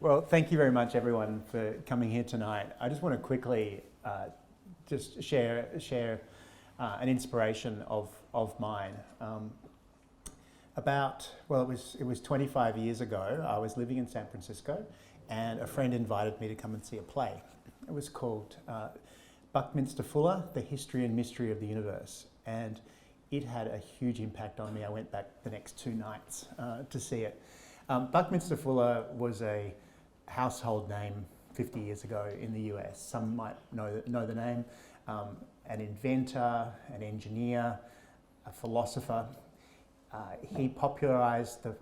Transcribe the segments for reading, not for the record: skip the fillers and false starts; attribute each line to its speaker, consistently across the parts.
Speaker 1: Well, thank you very much, everyone, for coming here tonight. I just want to quickly just share an inspiration of mine. It was 25 years ago. I was living in San Francisco, and a friend invited me to come and see a play. It was called Buckminster Fuller: The History and Mystery of the Universe, and it had a huge impact on me. I went back the next 2 nights to see it. Buckminster Fuller was a household name 50 years ago in the US. Some might know the name. An inventor, an engineer, a philosopher. He popularized the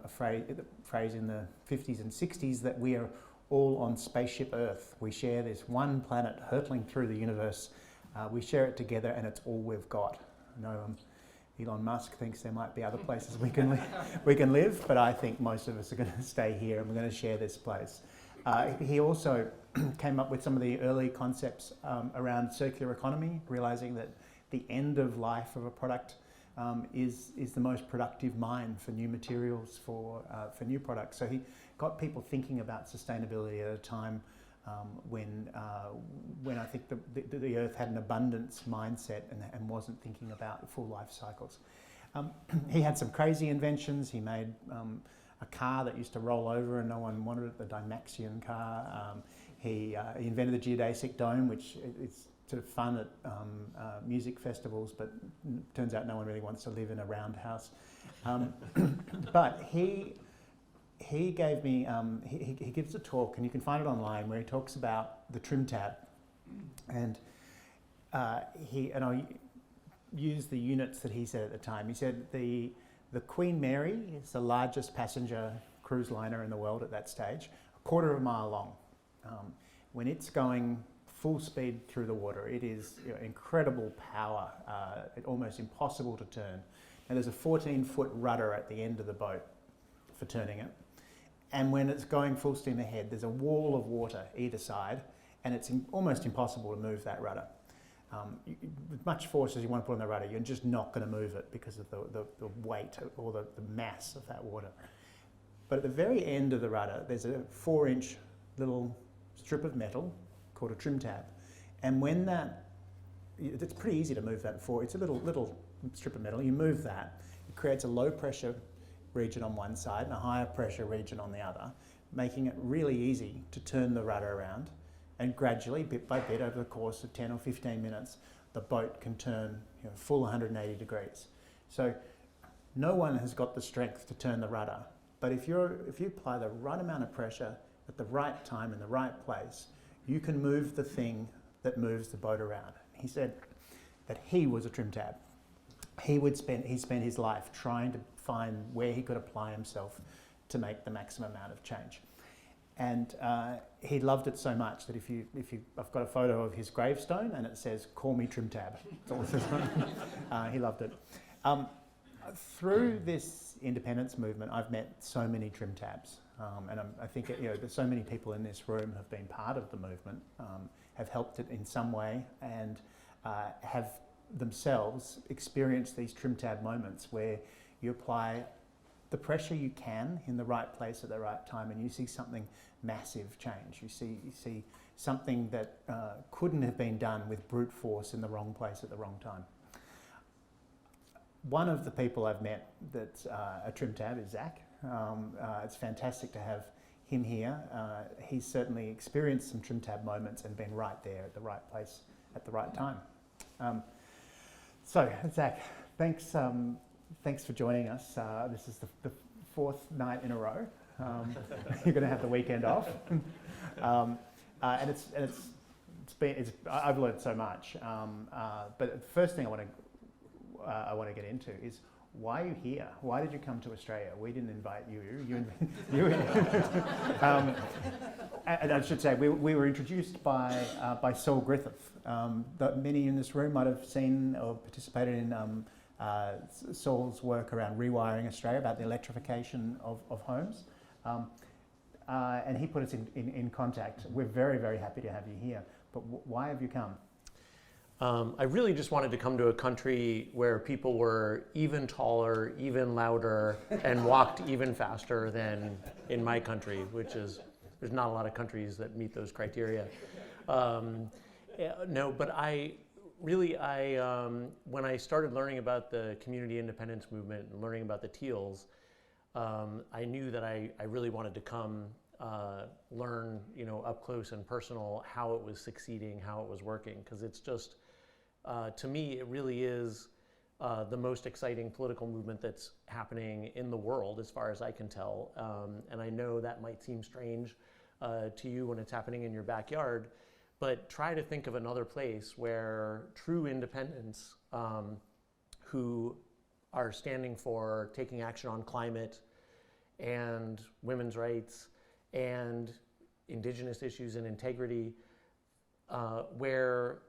Speaker 1: phrase in the 50s and 60s that we are all on spaceship Earth. We share this one planet hurtling through the universe. We share it together and it's all we've got. I know Elon Musk thinks there might be other places we can live, but I think most of us are going to stay here and we're going to share this place. He also came up with some of the early concepts around circular economy, realizing that the end of life of a product is the most productive mine for new materials, for new products. So he got people thinking about sustainability at a time when I think the Earth had an abundance mindset and wasn't thinking about full life cycles. He had some crazy inventions. He made a car that used to roll over and no one wanted it, the Dymaxion car. He invented the geodesic dome, which is sort of fun at music festivals, but turns out no one really wants to live in a roundhouse. But he gave me, he gives a talk, and you can find it online, where he talks about the trim tab. And I'll use the units that he said at the time. He said the Queen Mary is the largest passenger cruise liner in the world at that stage, 1/4 of a mile long. When it's going full speed through the water, it is incredible power, almost impossible to turn. And there's a 14-foot rudder at the end of the boat for turning it. And when it's going full steam ahead, there's a wall of water either side, and it's almost impossible to move that rudder. With much force as you want to put on the rudder, you're just not going to move it because of the weight or the mass of that water. But at the very end of the rudder, there's a 4-inch little strip of metal called a trim tab. And when it's pretty easy to move that it's a little strip of metal. You move that, it creates a low pressure region on one side and a higher pressure region on the other, making it really easy to turn the rudder around. And gradually, bit by bit, over the course of 10 or 15 minutes, the boat can turn full 180 degrees. So no one has got the strength to turn the rudder. But if you apply the right amount of pressure at the right time in the right place, you can move the thing that moves the boat around. He said that he was a trim tab. He spent his life trying to find where he could apply himself to make the maximum amount of change. And he loved it so much that I've got a photo of his gravestone and it says, "Call me Trim Tab." That's all it says. He loved it. Through this independence movement, I've met so many trim tabs. And I think there's so many people in this room have been part of the movement, have helped it in some way, and have themselves experienced these trim tab moments where you apply the pressure you can in the right place at the right time, and you see something massive change. You see something that couldn't have been done with brute force in the wrong place at the wrong time. One of the people I've met that's a trim tab is Zack. It's fantastic to have him here. He's certainly experienced some trim tab moments and been right there at the right place at the right time. So Zack, thanks for joining us. This is the 4th night in a row. You're going to have the weekend off, and I've learned so much. But the first thing I want to get into is, why are you here? Why did you come to Australia? We didn't invite you. And I should say, we were introduced by Saul Griffith. Many in this room might have seen or participated in Saul's work around rewiring Australia, about the electrification of homes. And he put us in contact. We're very, very happy to have you here. But why have you come?
Speaker 2: I really just wanted to come to a country where people were even taller, even louder, and walked even faster than in my country, which is there's not a lot of countries that meet those criteria. No, but when I started learning about the community independence movement and learning about the teals, I knew that I really wanted to come learn, up close and personal how it was succeeding, how it was working, because it's just, to me, it really is the most exciting political movement that's happening in the world, as far as I can tell. And I know that might seem strange to you when it's happening in your backyard, but try to think of another place where true independents who are standing for taking action on climate and women's rights and indigenous issues and integrity, where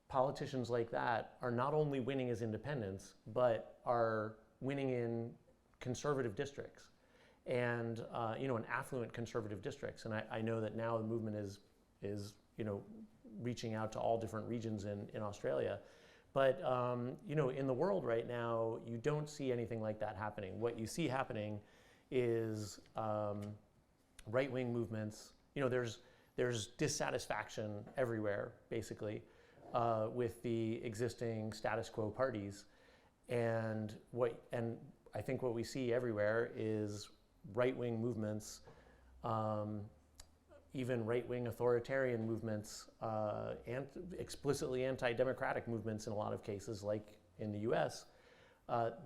Speaker 2: politicians like that are not only winning as independents, but are winning in conservative districts and in affluent conservative districts. And I know that now the movement is reaching out to all different regions in Australia. But in the world right now, you don't see anything like that happening. What you see happening is right-wing movements. There's dissatisfaction everywhere, basically, with the existing status quo parties, and I think what we see everywhere is right-wing movements, even right-wing authoritarian movements, and explicitly anti-democratic movements in a lot of cases, like in the US.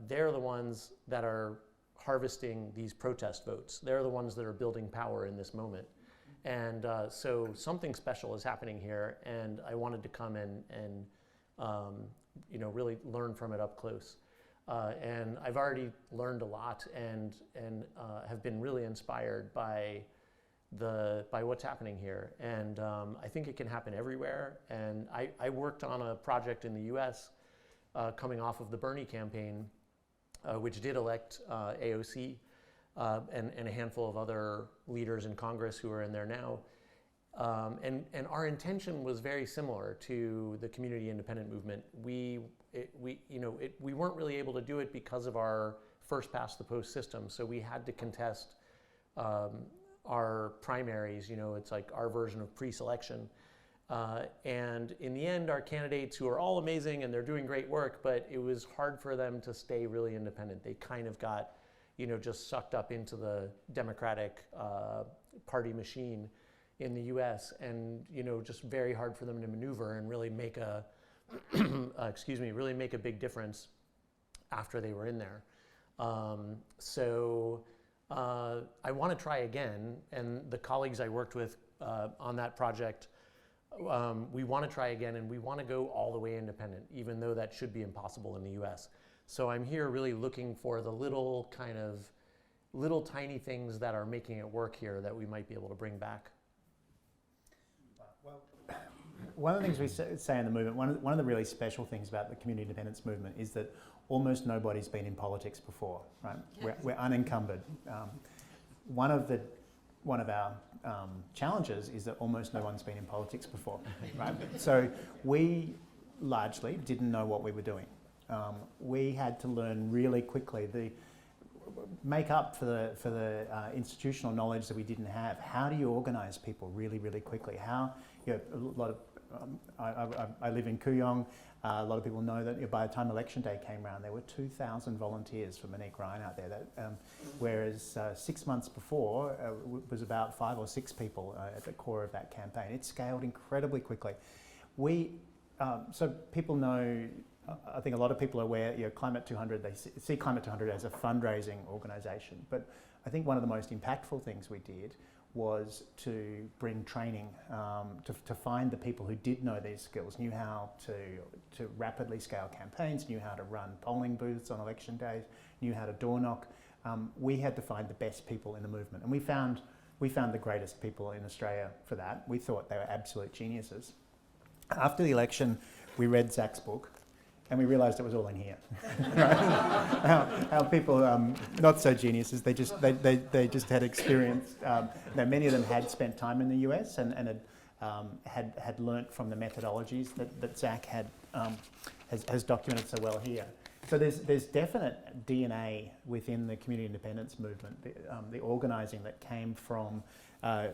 Speaker 2: They're the ones that are harvesting these protest votes. They're the ones that are building power in this moment. And so something special is happening here, and I wanted to come and really learn from it up close. And I've already learned a lot and have been really inspired by what's happening here. And I think it can happen everywhere. And I worked on a project in the US coming off of the Bernie campaign, which did elect AOC and a handful of other leaders in Congress who are in there now. And our intention was very similar to the community independent movement. We weren't really able to do it because of our first past the post system. So we had to contest our primaries. It's like our version of pre-selection. And in the end, our candidates, who are all amazing and they're doing great work, but it was hard for them to stay really independent. They kind of got, just sucked up into the Democratic party machine in the US, and just very hard for them to maneuver and really make a really make a big difference after they were in there. So I want to try again, and the colleagues I worked with on that project, we want to try again, and we want to go all the way independent, even though that should be impossible in the US. So I'm here really looking for the little tiny things that are making it work here that we might be able to bring back.
Speaker 1: Well, one of the things we say in the movement, one of the really special things about the community independence movement is that almost nobody's been in politics before, right? Yes. We're unencumbered. One of our challenges is that almost no one's been in politics before, right? So we largely didn't know what we were doing. We had to learn really quickly, make up for the institutional knowledge that we didn't have. How do you organise people really, really quickly? A lot of I live in Kooyong. A lot of people know that by the time election day came around, there were 2,000 volunteers for Monique Ryan out there. Whereas 6 months before, was about 5 or 6 people at the core of that campaign. It scaled incredibly quickly. So people know. I think a lot of people are aware, Climate 200, they see Climate 200 as a fundraising organisation. But I think one of the most impactful things we did was to bring training, to find the people who did know these skills, knew how to rapidly scale campaigns, knew how to run polling booths on election days, knew how to door knock. We had to find the best people in the movement. And we found the greatest people in Australia for that. We thought they were absolute geniuses. After the election, we read Zack's book, and we realised it was all in here. How people, not so geniuses, they just had experience. Many of them had spent time in the US and had learnt from the methodologies that Zack has documented so well here. So there's definite DNA within the community independence movement, the organising that came from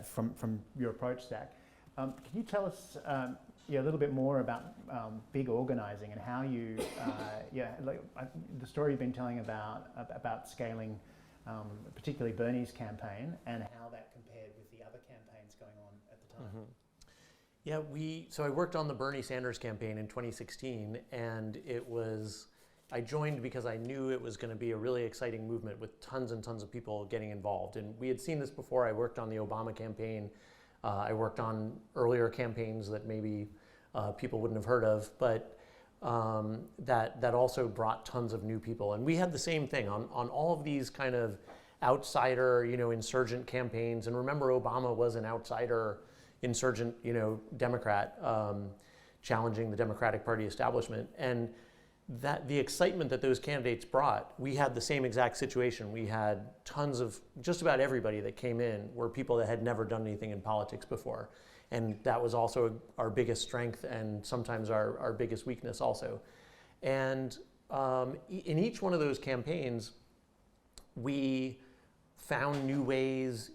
Speaker 1: from your approach, Zack. Can you tell us a little bit more about big organizing and how you, the story you've been telling about scaling, particularly Bernie's campaign, and how that compared with the other campaigns going on at the time?
Speaker 2: Mm-hmm. Yeah, so I worked on the Bernie Sanders campaign in 2016, and I joined because I knew it was going to be a really exciting movement with tons and tons of people getting involved. And we had seen this before. I worked on the Obama campaign. I worked on earlier campaigns that maybe people wouldn't have heard of, but that also brought tons of new people. And we had the same thing on all of these kind of outsider, insurgent campaigns. And remember, Obama was an outsider insurgent, Democrat, challenging the Democratic Party establishment. And that the excitement that those candidates brought, we had the same exact situation. We had tons of, just about everybody that came in were people that had never done anything in politics before. And that was also our biggest strength and sometimes our biggest weakness also. And in each one of those campaigns, we found new ways,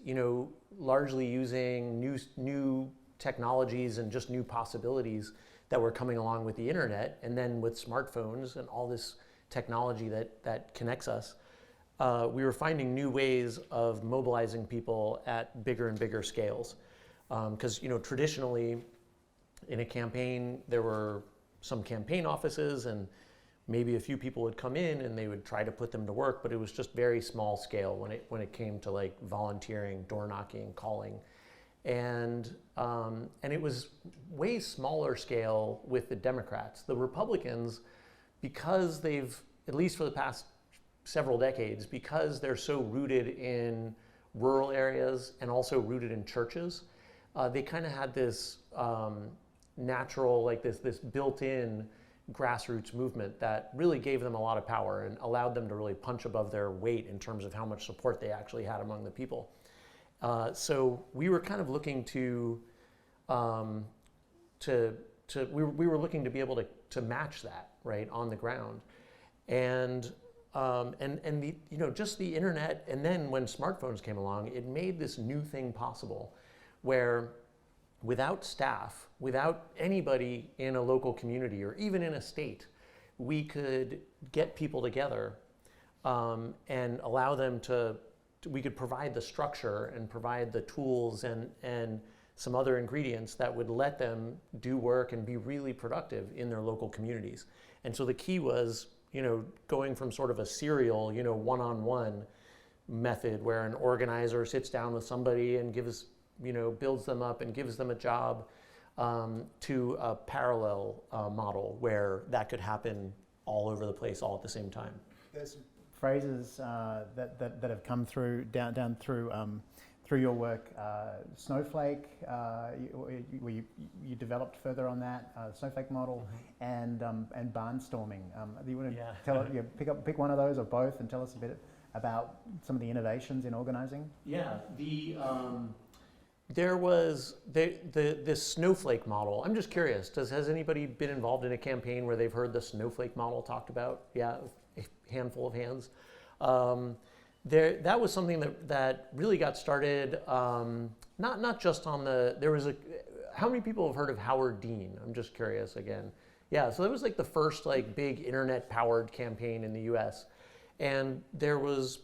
Speaker 2: largely using new technologies and just new possibilities that were coming along with the internet, and then with smartphones and all this technology that connects us, we were finding new ways of mobilizing people at bigger and bigger scales. Because traditionally, in a campaign, there were some campaign offices, and maybe a few people would come in and they would try to put them to work, but it was just very small scale when it came to like volunteering, door knocking, calling. And it was way smaller scale with the Democrats. The Republicans, because they've, at least for the past several decades, because they're so rooted in rural areas and also rooted in churches, they kind of had this natural, like this built-in grassroots movement that really gave them a lot of power and allowed them to really punch above their weight in terms of how much support they actually had among the people. So we were kind of looking to we were looking to be able to match that, right, on the ground, and just the internet, and then when smartphones came along, it made this new thing possible, where without staff, without anybody in a local community or even in a state, we could get people together and allow them we could provide the structure and provide the tools and some other ingredients that would let them do work and be really productive in their local communities. And so the key was, going from sort of a serial, one-on-one method where an organizer sits down with somebody and builds them up and gives them a job, to a parallel model where that could happen all over the place all at the same time.
Speaker 1: There's phrases that have come through down through your work. Snowflake, you developed further on that Snowflake model, and barnstorming. Do you want to pick one of those or both and tell us a bit about some of the innovations in organizing?
Speaker 2: Yeah, there was this Snowflake model. I'm just curious, has anybody been involved in a campaign where they've heard the Snowflake model talked about? Yeah, a handful of hands. That was something that really got started, not just on how many people have heard of Howard Dean? I'm just curious again. Yeah, so that was like the first big internet powered campaign in the US. And there was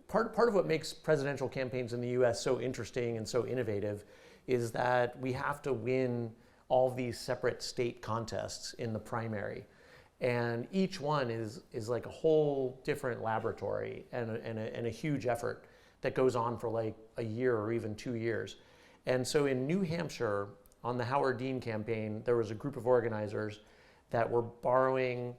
Speaker 2: part of what makes presidential campaigns in the US so interesting and so innovative is that we have to win all of these separate state contests in the primary. And each one is like a whole different laboratory and a huge effort that goes on for like a year or even 2 years. And so in New Hampshire, on the Howard Dean campaign, there was a group of organizers that were borrowing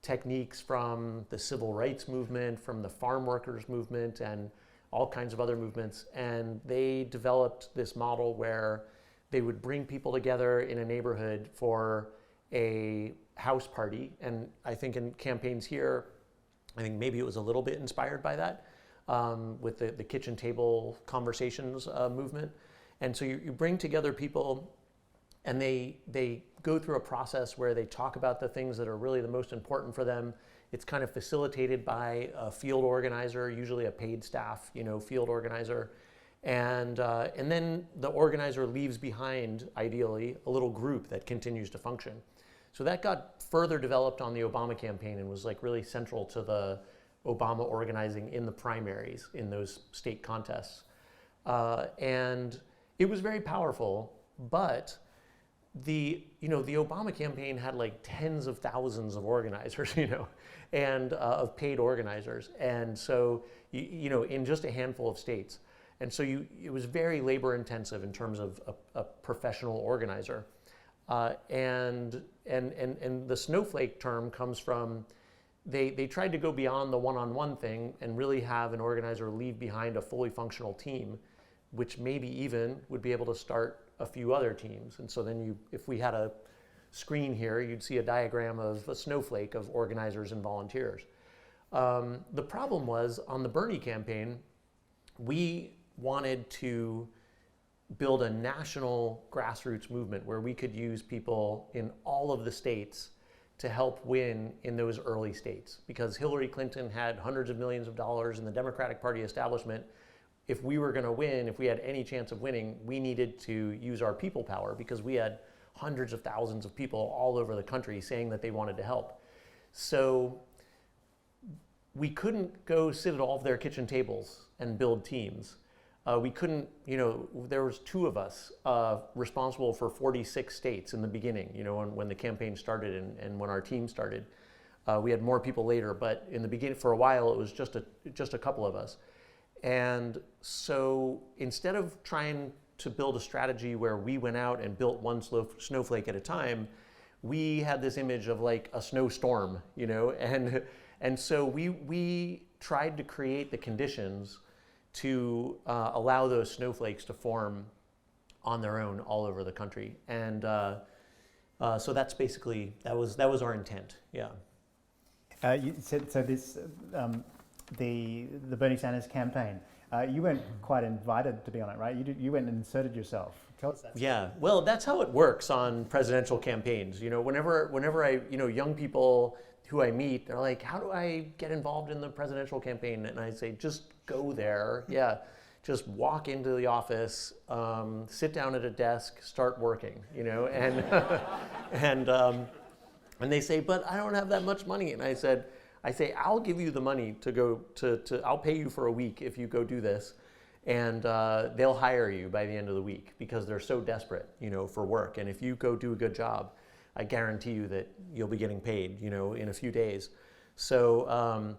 Speaker 2: techniques from the civil rights movement, from the farm workers movement, and all kinds of other movements. And they developed this model where they would bring people together in a neighborhood for a house party. And I think in campaigns here, I think maybe it was a little bit inspired by that, with the kitchen table conversations movement. And so you bring together people, and they go through a process where they talk about the things that are really the most important for them. It's kind of facilitated by a field organizer, usually a paid staff, field organizer. And then the organizer leaves behind, ideally, a little group that continues to function. So that got further developed on the Obama campaign and was like really central to the Obama organizing in the primaries in those state contests. And it was very powerful, but the Obama campaign had like tens of thousands of organizers, and of paid organizers. And so, in just a handful of states. And so it was very labor intensive in terms of a professional organizer. And the snowflake term comes from, they tried to go beyond the one-on-one thing and really have an organizer leave behind a fully functional team, which maybe even would be able to start a few other teams. And so then if we had a screen here, you'd see a diagram of a snowflake of organizers and volunteers. The problem was, on the Bernie campaign, we wanted to build a national grassroots movement where we could use people in all of the states to help win in those early states. Because Hillary Clinton had hundreds of millions of dollars in the Democratic Party establishment. If we were going to win, if we had any chance of winning, we needed to use our people power, because we had hundreds of thousands of people all over the country saying that they wanted to help. So we couldn't go sit at all of their kitchen tables and build teams. We couldn't, there was two of us responsible for 46 states in the beginning, when the campaign started and when our team started. We had more people later, but in the beginning, for a while, it was just a couple of us. And so instead of trying to build a strategy where we went out and built one snowflake at a time, we had this image of like a snowstorm, and so we tried to create the conditions to allow those snowflakes to form on their own all over the country. And so that's basically, that was our intent, yeah.
Speaker 1: You said, so this, the Bernie Sanders campaign, you weren't quite invited to be on it, right? You went and inserted yourself. Tell us that story.
Speaker 2: Yeah, well, that's how it works on presidential campaigns. Whenever I, young people who I meet, they're like, how do I get involved in the presidential campaign? And I say, just go there. Yeah, just walk into the office, sit down at a desk, start working, and, and they say, but I don't have that much money. And I say, I'll give you the money to go I'll pay you for a week if you go do this. And they'll hire you by the end of the week because they're so desperate, for work. And if you go do a good job, I guarantee you that you'll be getting paid, in a few days. So,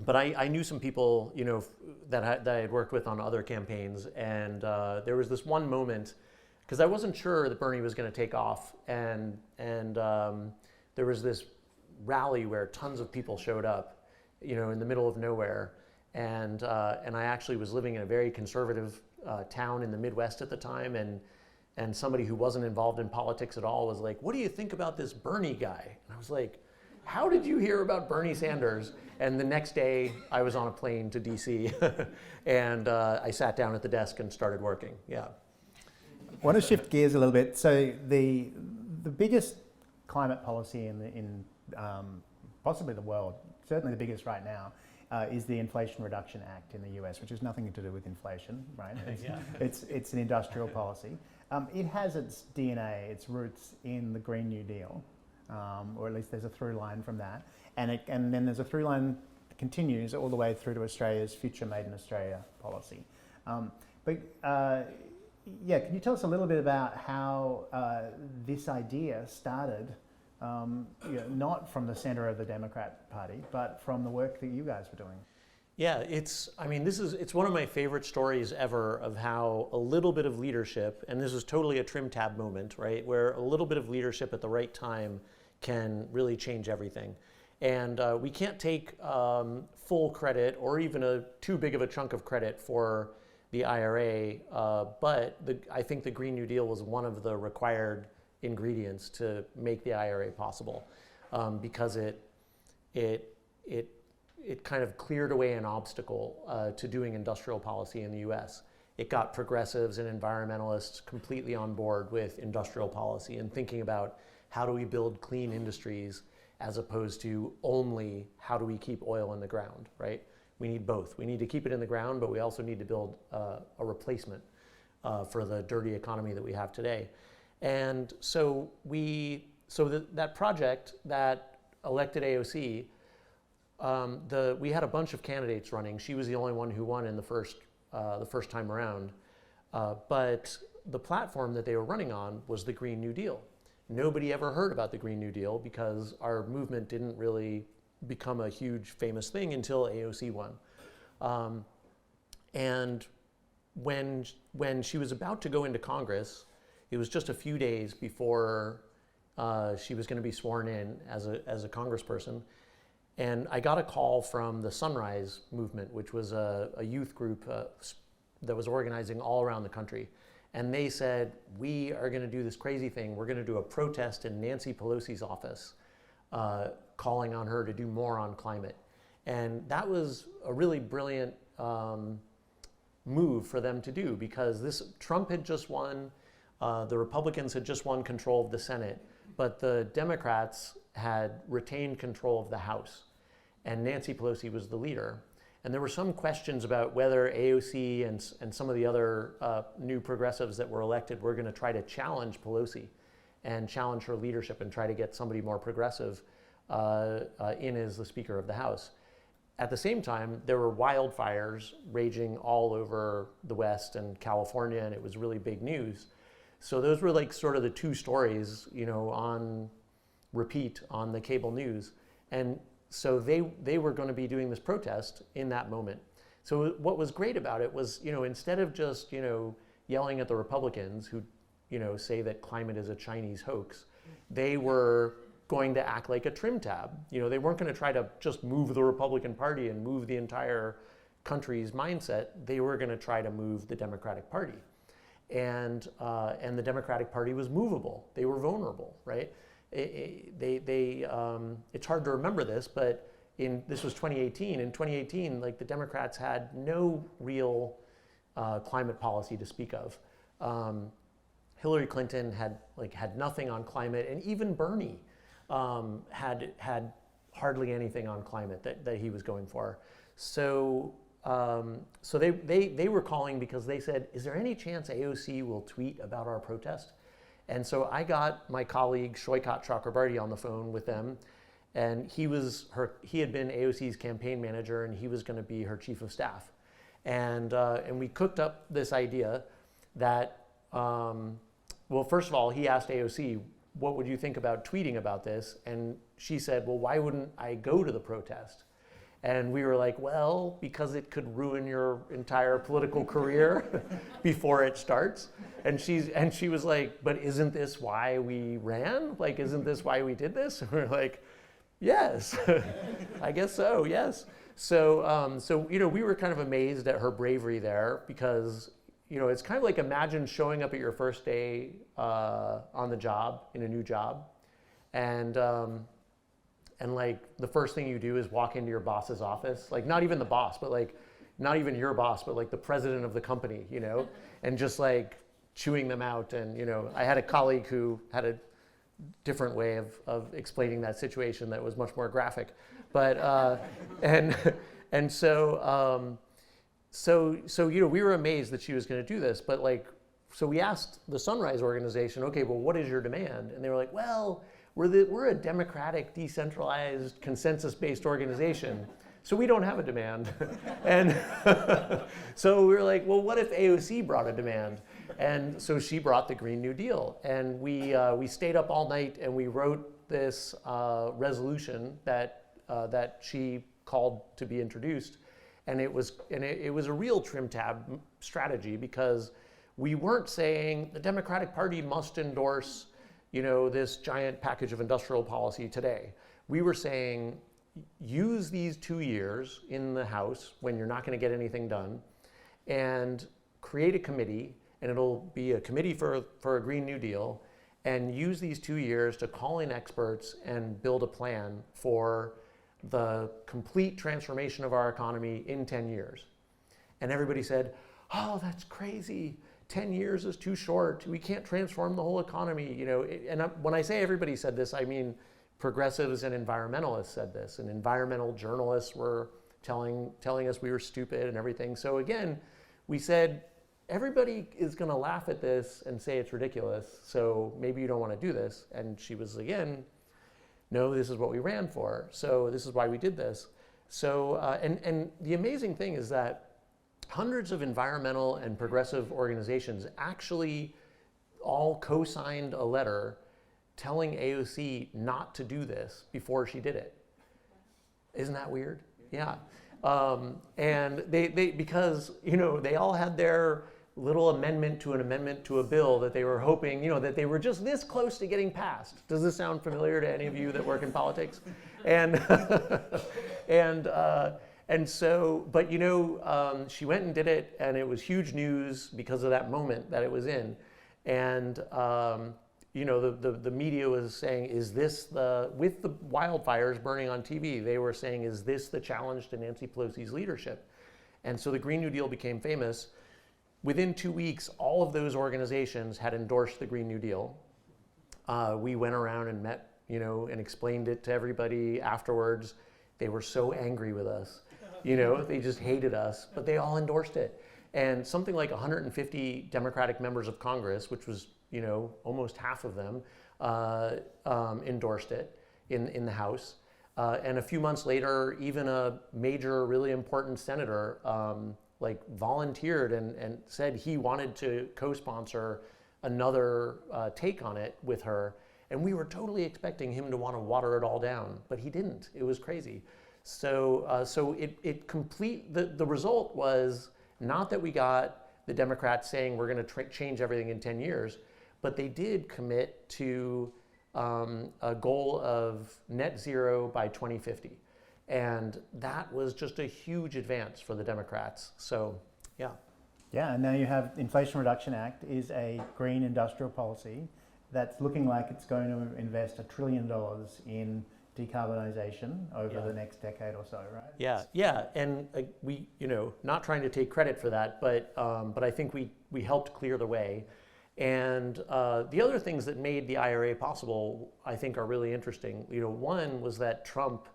Speaker 2: but I knew some people, that I had worked with on other campaigns, and there was this one moment, because I wasn't sure that Bernie was going to take off, and there was this rally where tons of people showed up, in the middle of nowhere, and I actually was living in a very conservative town in the Midwest at the time, and somebody who wasn't involved in politics at all was like, what do you think about this Bernie guy? And I was like, how did you hear about Bernie Sanders? And the next day, I was on a plane to DC, and I sat down at the desk and started working, yeah.
Speaker 1: I want to shift gears a little bit. So the biggest climate policy in possibly the world, certainly the biggest right now, is the Inflation Reduction Act in the US, which has nothing to do with inflation, right? It's an industrial policy. It has its DNA, its roots in the Green New Deal, or at least there's a through line from that. And then there's a through line that continues all the way through to Australia's Future Made in Australia policy. Yeah, can you tell us a little bit about how this idea started, not from the center of the Democrat Party, but from the work that you guys were doing?
Speaker 2: Yeah, it's one of my favorite stories ever of how a little bit of leadership, and this was totally a trim tab moment, right, where a little bit of leadership at the right time can really change everything. And we can't take full credit or even too big of a chunk of credit for the IRA, but I think the Green New Deal was one of the required ingredients to make the IRA possible, because it kind of cleared away an obstacle to doing industrial policy in the US. It got progressives and environmentalists completely on board with industrial policy and thinking about how do we build clean industries as opposed to only how do we keep oil in the ground, right? We need both. We need to keep it in the ground, but we also need to build a replacement for the dirty economy that we have today. And so that project that elected AOC, we had a bunch of candidates running. She was the only one who won in the first time around. But the platform that they were running on was the Green New Deal. Nobody ever heard about the Green New Deal because our movement didn't really become a huge famous thing until AOC won. And when she was about to go into Congress, it was just a few days before she was going to be sworn in as a congressperson. And I got a call from the Sunrise Movement, which was a youth group that was organizing all around the country. And they said, we are going to do this crazy thing. We're going to do a protest in Nancy Pelosi's office, calling on her to do more on climate. And that was a really brilliant move for them to do, because Trump had just won, the Republicans had just won control of the Senate, but the Democrats had retained control of the House, and Nancy Pelosi was the leader. And there were some questions about whether AOC and some of the other new progressives that were elected were going to try to challenge Pelosi and challenge her leadership and try to get somebody more progressive in as the Speaker of the House. At the same time, there were wildfires raging all over the West and California, and it was really big news. So those were like sort of the two stories, on repeat on the cable news. And so they were going to be doing this protest in that moment. So what was great about it was, instead of just, yelling at the Republicans who, say that climate is a Chinese hoax, they were going to act like a trim tab. They weren't going to try to just move the Republican Party and move the entire country's mindset. They were going to try to move the Democratic Party. And the Democratic Party was movable. They were vulnerable, right? It's hard to remember this, but this was 2018. In 2018, like, the Democrats had no real climate policy to speak of. Hillary Clinton had nothing on climate, and even Bernie had hardly anything on climate that he was going for. So they were calling because they said, is there any chance AOC will tweet about our protest? And so I got my colleague Shoykat Chakrabarty on the phone with them, and he had been AOC's campaign manager, and he was going to be her chief of staff. And we cooked up this idea that, well, first of all, he asked AOC, what would you think about tweeting about this? And she said, well, why wouldn't I go to the protest? And we were like, well, because it could ruin your entire political career before it starts. And she was like, but isn't this why we ran? Like, isn't this why we did this? And we're like, yes, I guess so, yes. So we were kind of amazed at her bravery there, because, it's kind of like, imagine showing up at your first day on the job, in a new job, and like, the first thing you do is walk into your boss's office, like, not even the boss, but like, not even your boss, but like the president of the company, and just like chewing them out. And, I had a colleague who had a different way of explaining that situation that was much more graphic. But, so we were amazed that she was going to do this. But like, so we asked the Sunrise organization, okay, well, what is your demand? And they were like, well, we're a democratic, decentralized, consensus-based organization, so we don't have a demand. And so we were like, well, what if AOC brought a demand? And so she brought the Green New Deal. And we stayed up all night, and we wrote this resolution that she called to be introduced. And it was a real trim tab strategy, because we weren't saying the Democratic Party must endorse this giant package of industrial policy today. We were saying, use these 2 years in the House when you're not going to get anything done, and create a committee, and it'll be a committee for a Green New Deal, and use these 2 years to call in experts and build a plan for the complete transformation of our economy in 10 years. And everybody said, oh, that's crazy. 10 years is too short. We can't transform the whole economy. And when I say everybody said this, I mean progressives and environmentalists said this, and environmental journalists were telling us we were stupid and everything. So again, we said, everybody is going to laugh at this and say it's ridiculous, so maybe you don't want to do this. And she was, again, no, this is what we ran for, so this is why we did this. So, and the amazing thing is that hundreds of environmental and progressive organizations actually all co-signed a letter telling AOC not to do this before she did it. Isn't that weird? Yeah. And they because, they all had their little amendment to an amendment to a bill that they were hoping, that they were just this close to getting passed. Does this sound familiar to any of you that work in politics? And and so, but she went and did it, and it was huge news because of that moment that it was in. And the media was saying, is this with the wildfires burning on TV, they were saying, is this the challenge to Nancy Pelosi's leadership? And so the Green New Deal became famous. Within 2 weeks, all of those organizations had endorsed the Green New Deal. We went around and met, and explained it to everybody afterwards. They were so angry with us, they just hated us, but they all endorsed it. And something like 150 Democratic members of Congress, which was, almost half of them, endorsed it in the House. And a few months later, even a major, really important senator volunteered and said he wanted to co-sponsor another take on it with her. And we were totally expecting him to want to water it all down, but he didn't. It was crazy. So the result was not that we got the Democrats saying we're going to change everything in 10 years, but they did commit to a goal of net zero by 2050. And that was just a huge advance for the Democrats. So, yeah.
Speaker 1: Yeah, and now you have Inflation Reduction Act is a green industrial policy that's looking like it's going to invest $1 trillion in decarbonisation over the next decade or so, right?
Speaker 2: Yeah, and we, not trying to take credit for that, but I think we helped clear the way. And the other things that made the IRA possible, I think, are really interesting. One was that Trump,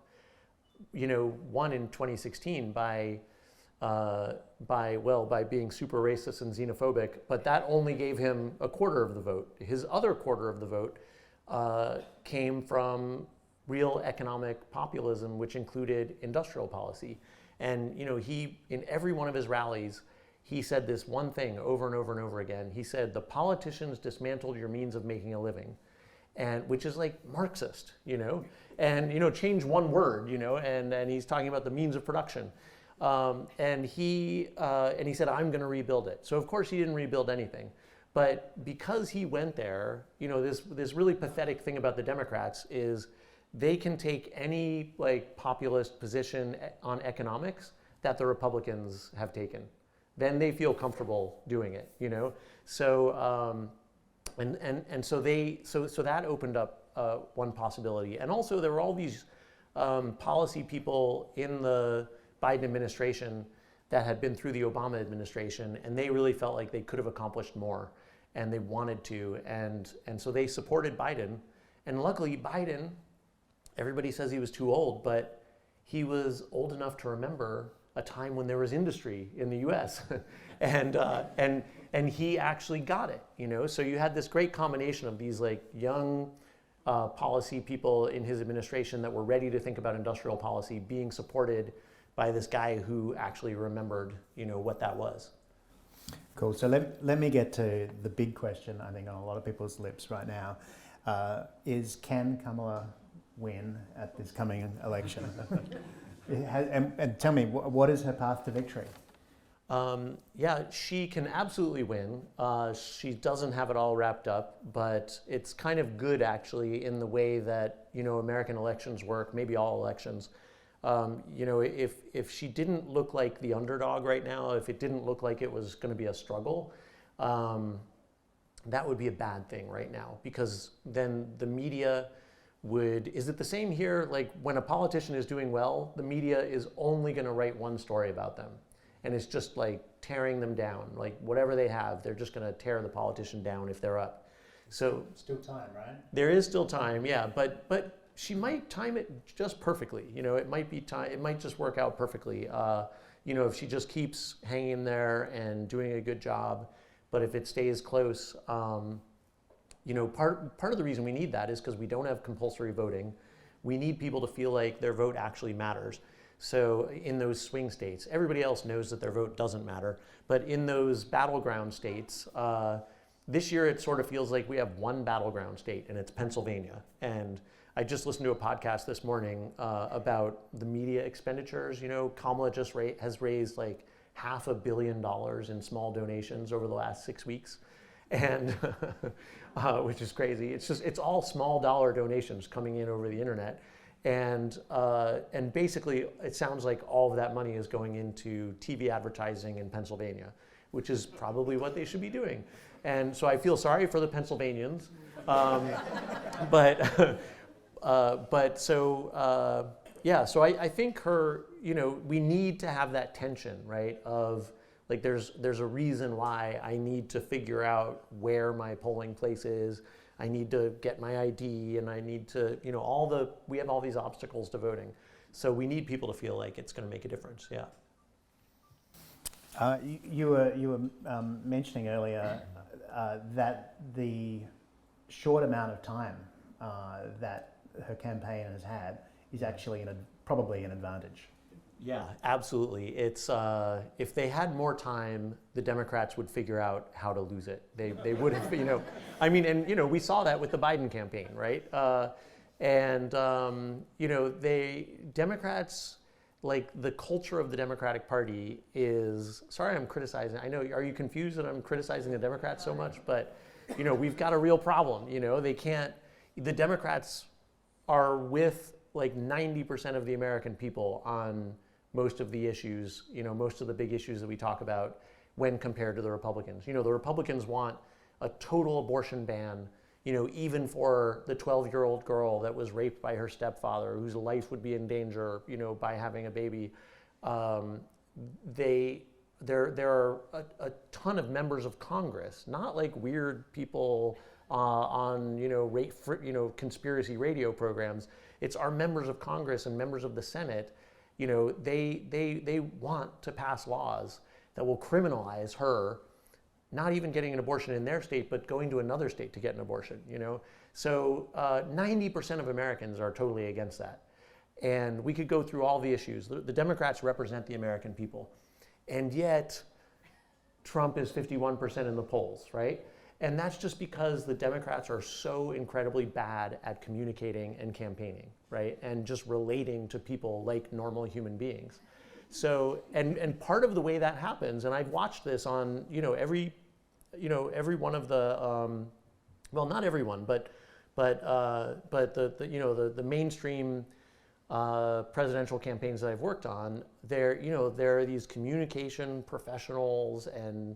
Speaker 2: won in 2016 by being super racist and xenophobic, but that only gave him a quarter of the vote. His other quarter of the vote came from real economic populism, which included industrial policy. And he, in every one of his rallies, he said this one thing over and over and over again. He said, the politicians dismantled your means of making a living, and which is like Marxist, and change one word, and he's talking about the means of production. And he said, I'm going to rebuild it. So of course he didn't rebuild anything. But because he went there, this really pathetic thing about the Democrats is they can take any populist position on economics that the Republicans have taken. Then they feel comfortable doing it, So so that opened up one possibility. And also there were all these policy people in the Biden administration that had been through the Obama administration, and they really felt like they could have accomplished more, and they wanted to, and so they supported Biden. And luckily Biden, everybody says he was too old, but he was old enough to remember a time when there was industry in the U.S. and he actually got it, So you had this great combination of these young policy people in his administration that were ready to think about industrial policy being supported by this guy who actually remembered, what that was.
Speaker 1: Cool. So let me get to the big question, I think, on a lot of people's lips right now, is can Kamala win at this coming election? And tell me, what is her path to victory?
Speaker 2: Yeah, she can absolutely win. She doesn't have it all wrapped up, but it's kind of good actually in the way that, American elections work, maybe all elections. If she didn't look like the underdog right now, if it didn't look like it was going to be a struggle, that would be a bad thing right now, because then the media is it the same here? When a politician is doing well, the media is only going to write one story about them. And it's just tearing them down. Whatever they have, they're just going to tear the politician down if they're up. So
Speaker 1: still time, right?
Speaker 2: There is still time, yeah. But she might time it just perfectly. It might be it might just work out perfectly. If she just keeps hanging there and doing a good job. But if it stays close, part of the reason we need that is because we don't have compulsory voting. We need people to feel like their vote actually matters. So in those swing states, everybody else knows that their vote doesn't matter. But in those battleground states, this year it sort of feels like we have one battleground state, and it's Pennsylvania. And I just listened to a podcast this morning about the media expenditures. Kamala just has raised like $500 million in small donations over the last 6 weeks, and which is crazy. It's all small dollar donations coming in over the internet, and basically it sounds like all of that money is going into TV advertising in Pennsylvania, which is probably what they should be doing. And so I feel sorry for the Pennsylvanians, so I think we need to have that tension, right? Of like, there's a reason why I need to figure out where my polling place is. I need to get my ID, and I need to, we have all these obstacles to voting. So we need people to feel like it's going to make a difference. Yeah.
Speaker 1: You were mentioning earlier that the short amount of time that her campaign has had is actually probably an advantage.
Speaker 2: Yeah, absolutely. It's if they had more time, the Democrats would figure out how to lose it. They would have, we saw that with the Biden campaign, right? Democrats, like the culture of the Democratic Party is, sorry I'm criticizing, I know, are you confused that I'm criticizing the Democrats so much? But, we've got a real problem, the Democrats are with like 90% of the American people on most of the issues, most of the big issues that we talk about when compared to the Republicans. The Republicans want a total abortion ban, even for the 12-year-old girl that was raped by her stepfather, whose life would be in danger, by having a baby. There are a ton of members of Congress, not like weird people on conspiracy radio programs. It's our members of Congress and members of the Senate. They want to pass laws that will criminalize her not even getting an abortion in their state, but going to another state to get an abortion. So 90% of Americans are totally against that. And we could go through all the issues. The Democrats represent the American people, and yet Trump is 51% in the polls, right? And that's just because the Democrats are so incredibly bad at communicating and campaigning, right? And just relating to people like normal human beings. So, and part of the way that happens, and I've watched this on, every one of the, well, not everyone, but the mainstream presidential campaigns that I've worked on, there are these communication professionals and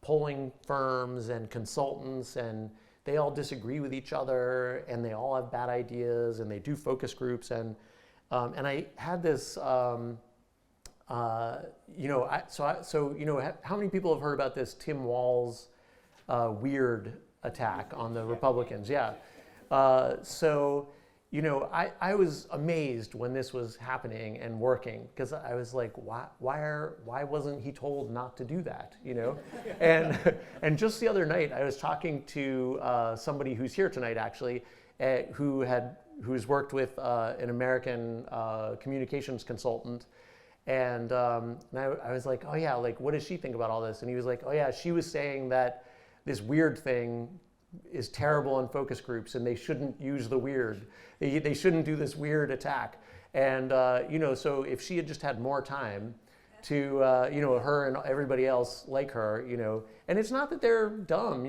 Speaker 2: polling firms and consultants, and they all disagree with each other, and they all have bad ideas, and they do focus groups, and I had this, how many people have heard about this Tim Walz weird attack on the Republicans? Yeah. I was amazed when this was happening and working, because I was like, why wasn't he told not to do that? And just the other night, I was talking to somebody who's here tonight, actually, who's worked with an American communications consultant, and I was like, oh yeah, like what does she think about all this? And he was like, oh yeah, she was saying that this weird thing is terrible in focus groups, and they shouldn't use the weird. They shouldn't do this weird attack. And so if she had just had more time to, her and everybody else like her, and it's not that they're dumb,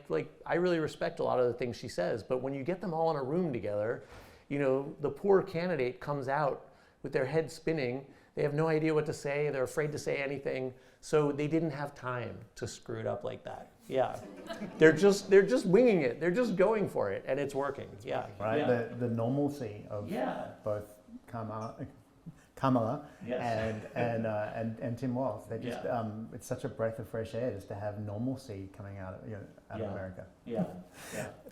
Speaker 2: like I really respect a lot of the things she says, but when you get them all in a room together, the poor candidate comes out with their head spinning. They have no idea what to say. They're afraid to say anything. So they didn't have time to screw it up like that. Yeah, they're just winging it. They're just going for it, and it's working. Yeah,
Speaker 1: right. Yeah. The normalcy of both Kamala and Tim Walz. They just it's such a breath of fresh air just to have normalcy coming out of America.
Speaker 2: Yeah.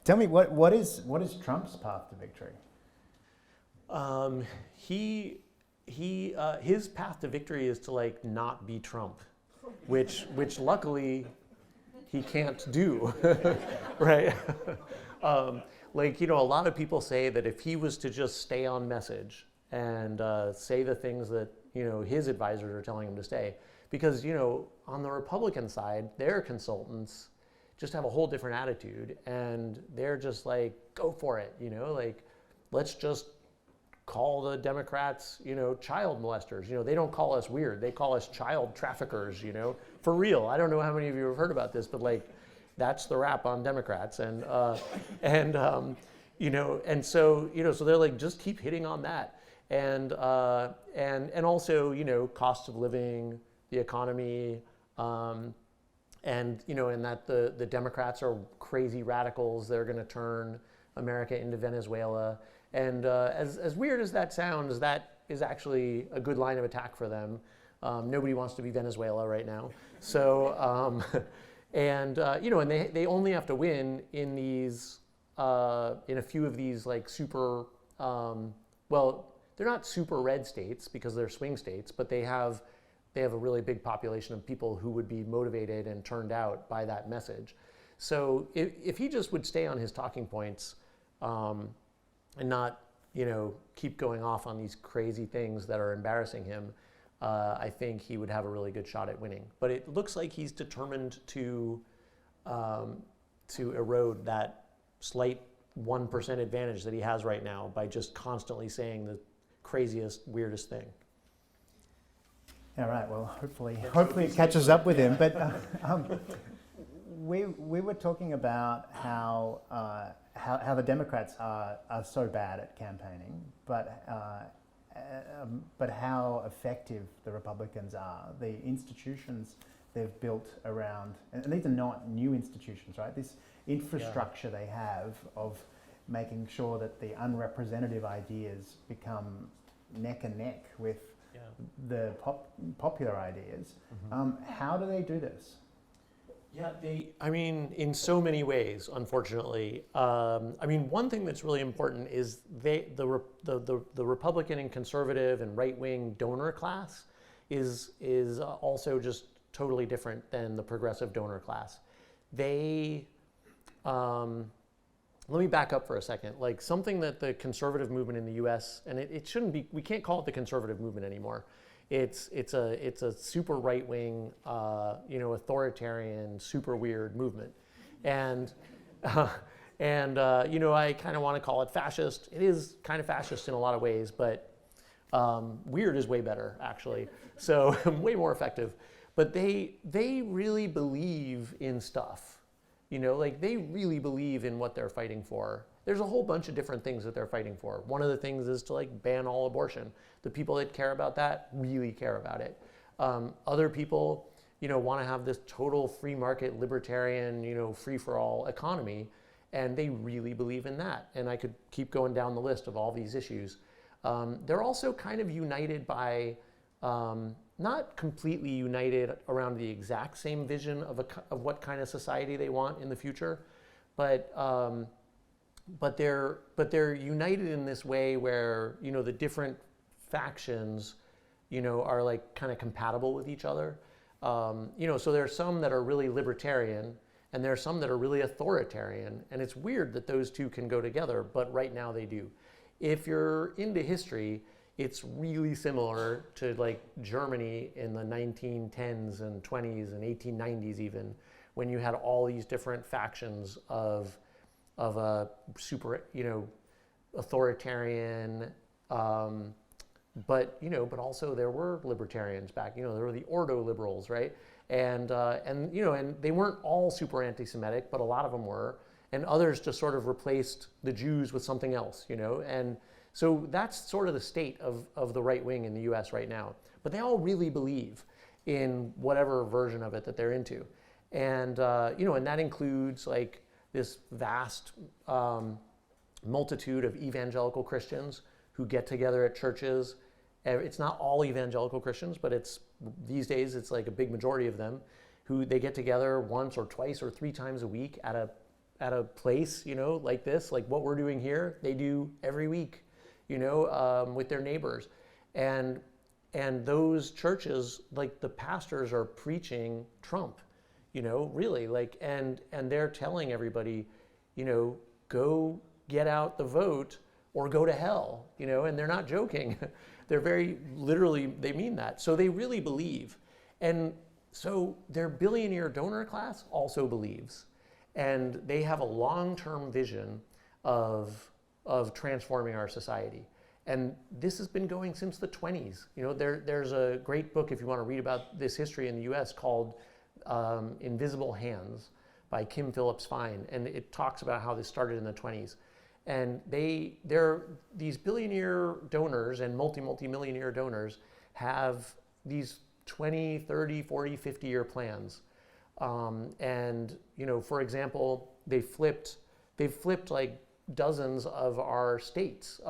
Speaker 1: Tell me what is Trump's path to victory?
Speaker 2: His path to victory is to like not be Trump, which luckily he can't do, right? Like, a lot of people say that if he was to just stay on message and say the things that, his advisors are telling him to say, because, on the Republican side, their consultants just have a whole different attitude, and they're just like, go for it, like, let's just call the Democrats, child molesters. They don't call us weird, they call us child traffickers, for real. I don't know how many of you have heard about this, but like, that's the rap on Democrats, and so so they're like, just keep hitting on that, and also cost of living, the economy, and that the Democrats are crazy radicals. They're going to turn America into Venezuela, and as weird as that sounds, that is actually a good line of attack for them. Nobody wants to be Venezuela right now, so. And they only have to win in these in a few of these like super they're not super red states because they're swing states, but they have a really big population of people who would be motivated and turned out by that message. So if he just would stay on his talking points and not keep going off on these crazy things that are embarrassing him, I think he would have a really good shot at winning. But it looks like he's determined to erode that slight 1% advantage that he has right now by just constantly saying the craziest, weirdest thing.
Speaker 1: All right. Well, hopefully it catches up with him. But we were talking about how the Democrats are so bad at campaigning, but how effective the Republicans are. The institutions they've built around, and these are not new institutions, right? This infrastructure they have of making sure that the unrepresentative ideas become neck and neck with the popular ideas. How do they do this?
Speaker 2: Yeah, in so many ways, unfortunately. One thing that's really important is the Republican and conservative and right-wing donor class is also just totally different than the progressive donor class. Let me back up for a second. Like, something that the conservative movement in the U.S., and it shouldn't be, we can't call it the conservative movement anymore. It's a super right-wing, authoritarian, super weird movement, and I kind of want to call it fascist. It is kind of fascist in a lot of ways, but weird is way better, actually. So way more effective. But they really believe in stuff. They really believe in what they're fighting for. There's a whole bunch of different things that they're fighting for. One of the things is to ban all abortion. The people that care about that really care about it. Other people, want to have this total free market, libertarian, free-for-all economy, and they really believe in that. And I could keep going down the list of all these issues. They're also kind of united by, not completely united around the exact same vision of what kind of society they want in the future, but they're united in this way where the different factions are like kind of compatible with each other. So there are some that are really libertarian and there are some that are really authoritarian, and it's weird that those two can go together, but right now they do. If you're into history, it's really similar to like Germany in the 1910s and 20s and 1890s even, when you had all these different factions of a super, authoritarian, but also there were libertarians back. There were the Ordo liberals, right? And they weren't all super anti-Semitic, but a lot of them were, and others just sort of replaced the Jews with something else, and so that's sort of the state of the right wing in the U.S. right now. But they all really believe in whatever version of it that they're into, and and that includes like this vast multitude of evangelical Christians who get together at churches. It's not all evangelical Christians, but these days it's like a big majority of them who they get together once or twice or 3 times a week at a place, like this, like what we're doing here, they do every week. with their neighbors. And those churches, like the pastors are preaching Trump, really, like, and they're telling everybody, go get out the vote or go to hell, and they're not joking. They're very literally, they mean that. So they really believe. And so their billionaire donor class also believes. And they have a long-term vision of transforming our society. And this has been going since the 20s. There's a great book, if you want to read about this history in the US, called Invisible Hands by Kim Phillips Fine. And it talks about how this started in the 20s. And these billionaire donors and multi-millionaire donors have these 20, 30, 40, 50-year plans. For example, they've flipped like dozens of our state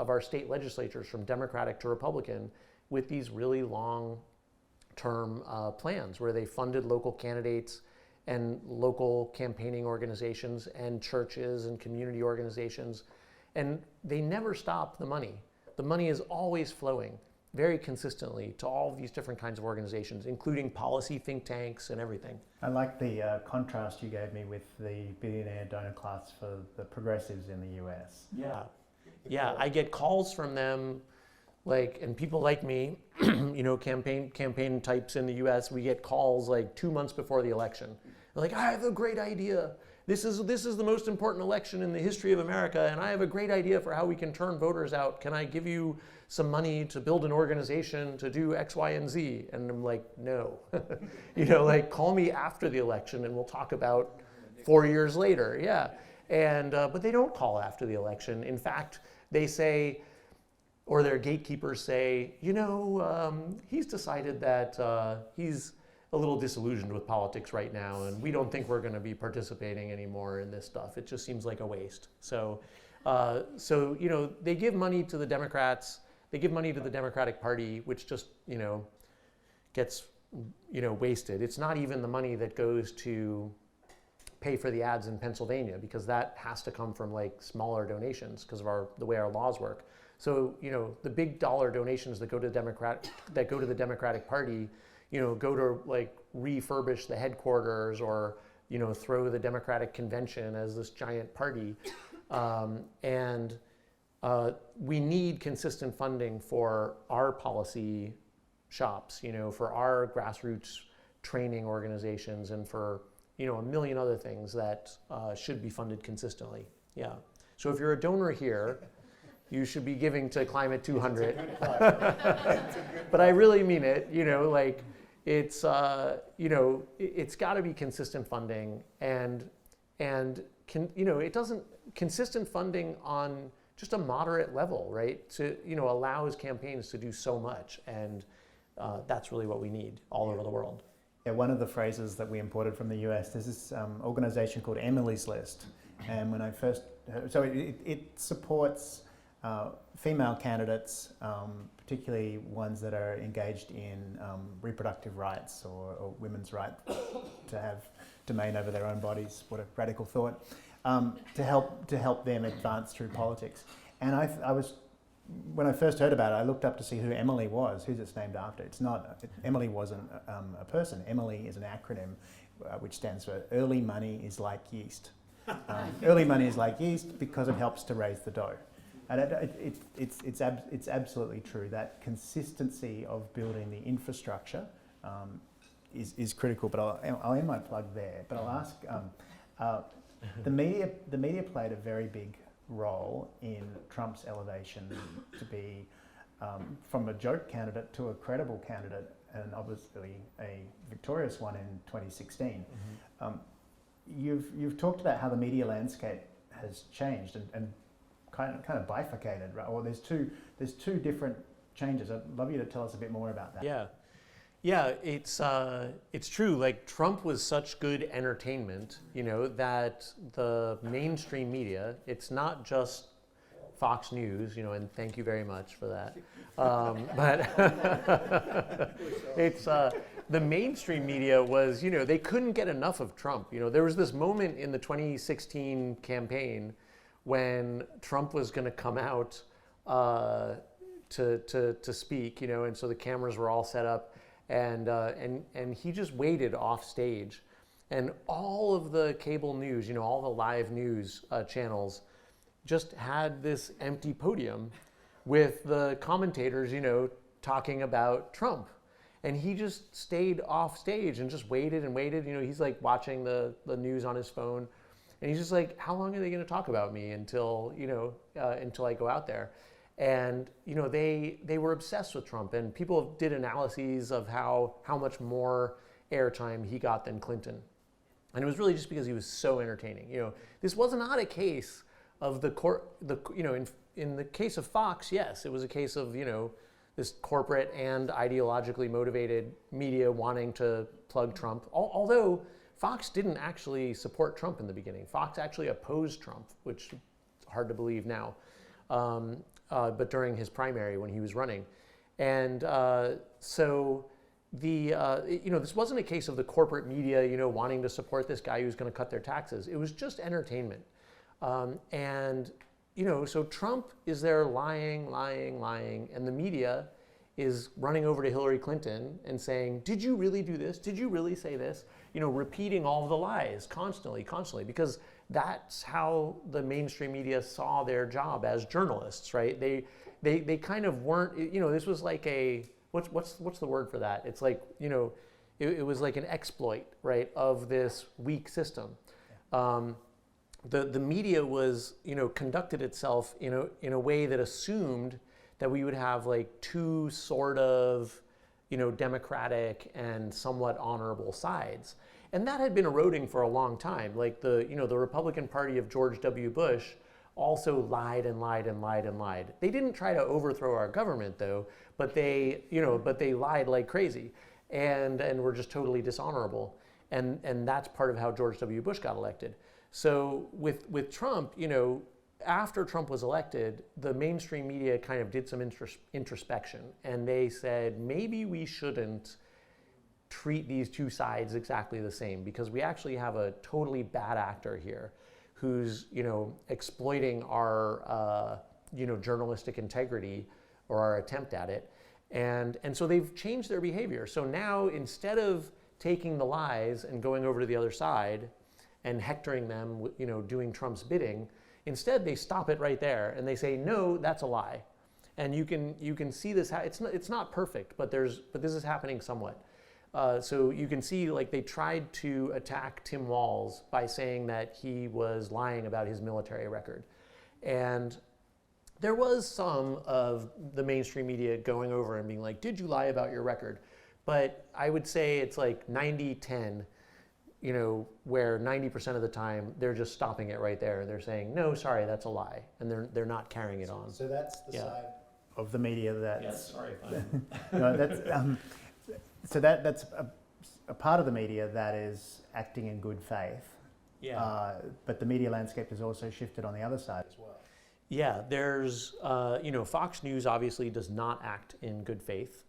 Speaker 2: legislatures from Democratic to Republican with these really long-term plans where they funded local candidates and local campaigning organizations and churches and community organizations. And they never stop the money. The money is always flowing very consistently to all of these different kinds of organizations, including policy think tanks and everything.
Speaker 1: I like the contrast you gave me with the billionaire donor class for the progressives in the US.
Speaker 2: Yeah, I get calls from them, and people like me, campaign types in the US, we get calls like 2 months before the election. They're like, I have a great idea. This is the most important election in the history of America, and I have a great idea for how we can turn voters out. Can I give you some money to build an organization to do X, Y, and Z? And I'm like, no. Call me after the election and we'll talk about 4 years later. Yeah. And but they don't call after the election. In fact, they say, or their gatekeepers say, he's decided that he's a little disillusioned with politics right now, and we don't think we're going to be participating anymore in this stuff. It just seems like a waste. So they give money to the Democrats. They give money to the Democratic Party, which just gets wasted. It's not even the money that goes to pay for the ads in Pennsylvania, because that has to come from smaller donations because of the way our laws work. So the big dollar donations that go to the Democratic Party, go to refurbish the headquarters or throw the Democratic convention as this giant party, we need consistent funding for our policy shops, for our grassroots training organizations, and for a million other things that should be funded consistently. Yeah. So if you're a donor here, you should be giving to Climate 200. But I really mean it. It's it's got to be consistent funding, and it doesn't consistent funding on just a moderate level, right? To allows campaigns to do so much, and that's really what we need all over the world.
Speaker 1: Yeah, one of the phrases that we imported from the US, there's this organization called Emily's List, and when I first so it supports female candidates, particularly ones that are engaged in reproductive rights or women's right to have domain over their own bodies. What a radical thought! To help them advance through politics. And I was, when I first heard about it, I looked up to see who Emily was, who's it's named after. It's not, Emily wasn't a person. Emily is an acronym which stands for Early Money is Like Yeast. Early money is like yeast because it helps to raise the dough. And it's absolutely true. That consistency of building the infrastructure is critical. But I'll end my plug there. But I'll ask, the media played a very big role in Trump's elevation to be from a joke candidate to a credible candidate, and obviously a victorious one in 2016. Mm-hmm. You've talked about how the media landscape has changed and kind of bifurcated, right? Or there's two different changes. I'd love you to tell us a bit more about that.
Speaker 2: Yeah, it's true. Trump was such good entertainment, that the mainstream media, it's not just Fox News, and thank you very much for that. But it's the mainstream media was, they couldn't get enough of Trump. There was this moment in the 2016 campaign when Trump was going to come out to speak, and so the cameras were all set up, and he just waited off stage, and all of the cable news, all the live news channels, just had this empty podium with the commentators, talking about Trump. And he just stayed off stage and just waited and waited. He's like watching the news on his phone. And he's just like, how long are they going to talk about me until I go out there? And, they were obsessed with Trump. And people did analyses of how much more airtime he got than Clinton. And it was really just because he was so entertaining. This was not a case of in the case of Fox, yes, it was a case of, this corporate and ideologically motivated media wanting to plug Trump. Although Fox didn't actually support Trump in the beginning. Fox actually opposed Trump, which is hard to believe now, but during his primary when he was running. And so this wasn't a case of the corporate media, wanting to support this guy who's going to cut their taxes. It was just entertainment. So Trump is there lying, and the media is running over to Hillary Clinton and saying, did you really do this? Did you really say this? Repeating all of the lies constantly, because that's how the mainstream media saw their job as journalists, right? They kind of weren't, this was like what's the word for that? It's like, it was like an exploit, right, of this weak system. Yeah. The media was, conducted itself in a way that assumed that we would have like two sort of, democratic and somewhat honorable sides. And that had been eroding for a long time. Like the Republican Party of George W. Bush also lied and lied and lied and lied. They didn't try to overthrow our government though, but they lied like crazy and were just totally dishonorable. And that's part of how George W. Bush got elected. So with Trump, after Trump was elected, the mainstream media kind of did some introspection, and they said, maybe we shouldn't treat these two sides exactly the same, because we actually have a totally bad actor here who's, exploiting our, journalistic integrity or our attempt at it. And so they've changed their behavior. So now instead of taking the lies and going over to the other side and hectoring them, doing Trump's bidding, instead they stop it right there and they say, no, that's a lie. And you can see this. It's not perfect, but this is happening somewhat. So you can see, like, they tried to attack Tim Walz by saying that he was lying about his military record, and there was some of the mainstream media going over and being like, did you lie about your record? But I would say it's like 90-10, where 90% of the time they're just stopping it right there. They're saying, no, sorry, that's a lie. And they're not carrying it on.
Speaker 1: So that's the side of the media that's...
Speaker 2: Yes, sorry.
Speaker 1: So that's a part of the media that is acting in good faith.
Speaker 2: Yeah.
Speaker 1: But the media landscape has also shifted on the other side as well.
Speaker 2: Yeah, there's, Fox News obviously does not act in good faith.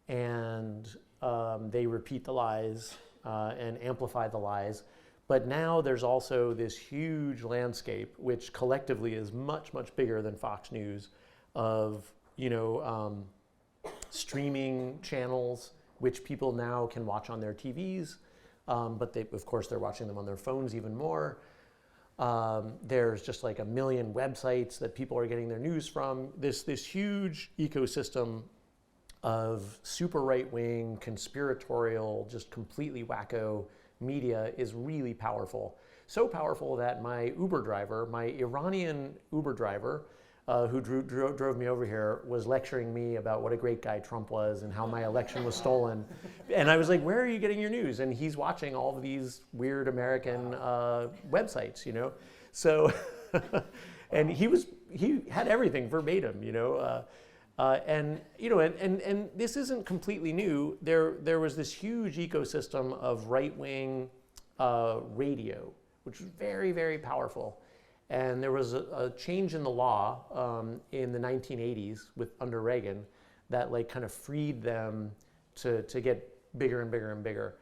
Speaker 2: And they repeat the lies and amplify the lies. But now there's also this huge landscape, which collectively is much, much bigger than Fox News, of, streaming channels, which people now can watch on their TVs. But of course, they're watching them on their phones even more. There's just like a million websites that people are getting their news from. This huge ecosystem of super right-wing, conspiratorial, just completely wacko media is really powerful. So powerful that my Iranian Uber driver, who drove me over here, was lecturing me about what a great guy Trump was and how my election was stolen. And I was like, where are you getting your news? And he's watching all of these weird American websites, So, and he had everything verbatim, and this isn't completely new. There was this huge ecosystem of right-wing radio, which was very, very powerful. And there was a change in the law in the 1980s under Reagan that kind of freed them to get bigger and bigger and bigger.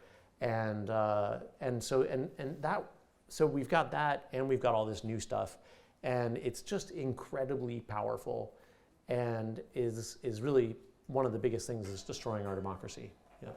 Speaker 2: So we've got that, and we've got all this new stuff. And it's just incredibly powerful and is really one of the biggest things is destroying our democracy. Yeah.